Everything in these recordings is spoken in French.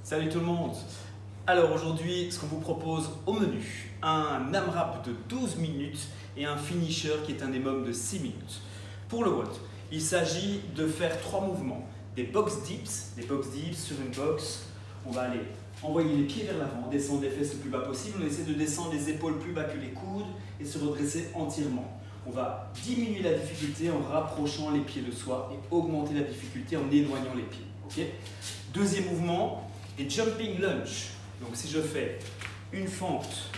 Salut tout le monde. Alors aujourd'hui, ce qu'on vous propose au menu, un AMRAP de 12 minutes et un finisher qui est un EMOM de 6 minutes. Pour le WOD, il s'agit de faire 3 mouvements. Des box dips, sur une box. On va aller envoyer les pieds vers l'avant, descendre les fesses le plus bas possible. On essaie de descendre les épaules plus bas que les coudes et se redresser entièrement. On va diminuer la difficulté en rapprochant les pieds de soi et augmenter la difficulté en éloignant les pieds. Okay. Deuxième mouvement, des jumping lunge. Donc si je fais une fente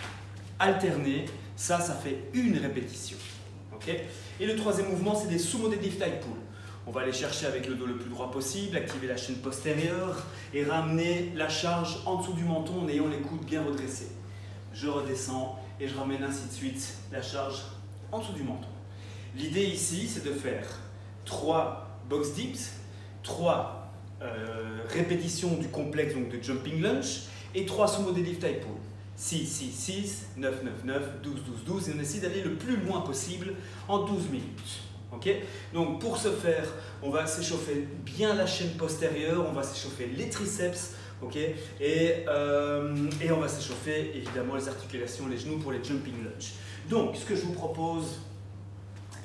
alternée, ça fait une répétition. Okay. Et le troisième mouvement, c'est des sumo deadlift type pull. On va aller chercher avec le dos le plus droit possible, activer la chaîne postérieure et ramener la charge en dessous du menton en ayant les coudes bien redressés. Je redescends et je ramène ainsi de suite la charge en dessous du menton. L'idée ici, c'est de faire 3 box dips, 3 répétitions du complexe donc de jumping lunge et 3 sumo deadlift type pull. 6, 6, 6, 9, 9, 9, 12, 12, 12 et on essaie d'aller le plus loin possible en 12 minutes. Okay. Donc pour ce faire, on va s'échauffer bien la chaîne postérieure, on va s'échauffer les triceps, okay, et on va s'échauffer évidemment les articulations, les genoux pour les jumping lunge. Donc ce que je vous propose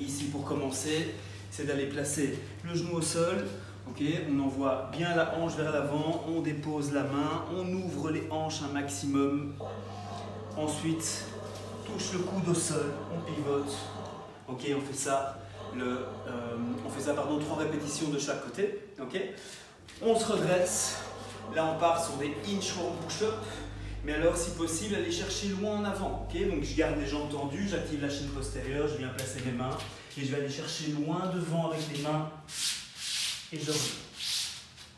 ici pour commencer, c'est d'aller placer le genou au sol, okay, on envoie bien la hanche vers l'avant, on dépose la main, on ouvre les hanches un maximum, ensuite touche le coude au sol, on pivote, okay, on fait ça. On fait ça 3 répétitions de chaque côté. Okay. On se redresse. Là, on part sur des inchworm push-up. Mais alors, si possible, aller chercher loin en avant. Okay. Donc, je garde les jambes tendues, j'active la chaîne postérieure, je viens placer mes mains et je vais aller chercher loin devant avec les mains et je reviens.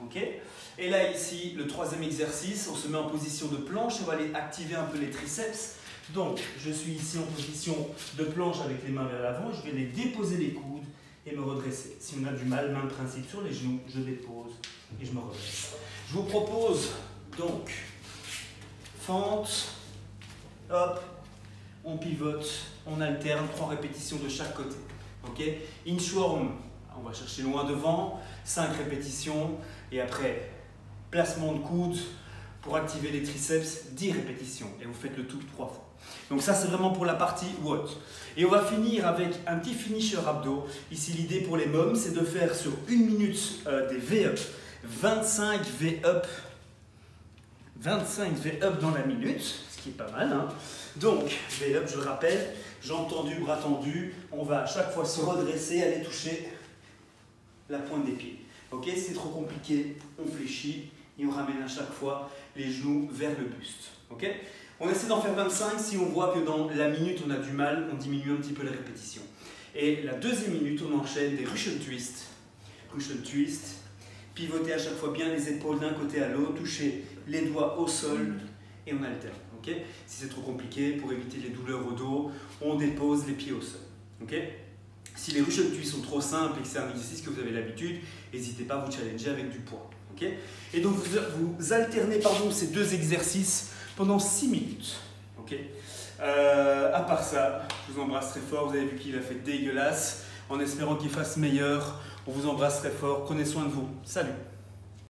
Okay. Et là, ici, le troisième exercice, on se met en position de planche et on va aller activer un peu les triceps. Donc, je suis ici en position de planche avec les mains vers l'avant. Je vais aller déposer les coudes et me redresser. Si on a du mal, même principe sur les genoux, je dépose et je me redresse. Je vous propose donc fente, hop, on pivote, on alterne, 3 répétitions de chaque côté. Okay. Inchworm, on va chercher loin devant, 5 répétitions et après placement de coude. Pour activer les triceps, 10 répétitions et vous faites le tout 3 fois. Donc ça c'est vraiment pour la partie WOD. Et on va finir avec un petit finisher abdos. Ici l'idée pour les mômes c'est de faire sur 1 minute des V-up, 25 V-up dans la minute, ce qui est pas mal. Hein. Donc V-up, je le rappelle, jambes tendues, bras tendus, on va à chaque fois se redresser, aller toucher la pointe des pieds. Ok, si c'est trop compliqué, on fléchit et on ramène à chaque fois les genoux vers le buste. Okay. On essaie d'en faire 25, si on voit que dans la minute on a du mal, on diminue un petit peu la répétition. Et la deuxième minute, on enchaîne des Russian twist. Russian twist, pivoter à chaque fois bien les épaules d'un côté à l'autre, toucher les doigts au sol et on alterne. Okay. Si c'est trop compliqué, pour éviter les douleurs au dos, on dépose les pieds au sol. Okay. Si les Russian twists sont trop simples et que c'est un exercice que vous avez l'habitude, n'hésitez pas à vous challenger avec du poids. Okay. Et donc vous alternez ces 2 exercices pendant 6 minutes. Okay. À part ça, je vous embrasse très fort. Vous avez vu qu'il a fait dégueulasse. En espérant qu'il fasse meilleur, on vous embrasse très fort. Prenez soin de vous. Salut!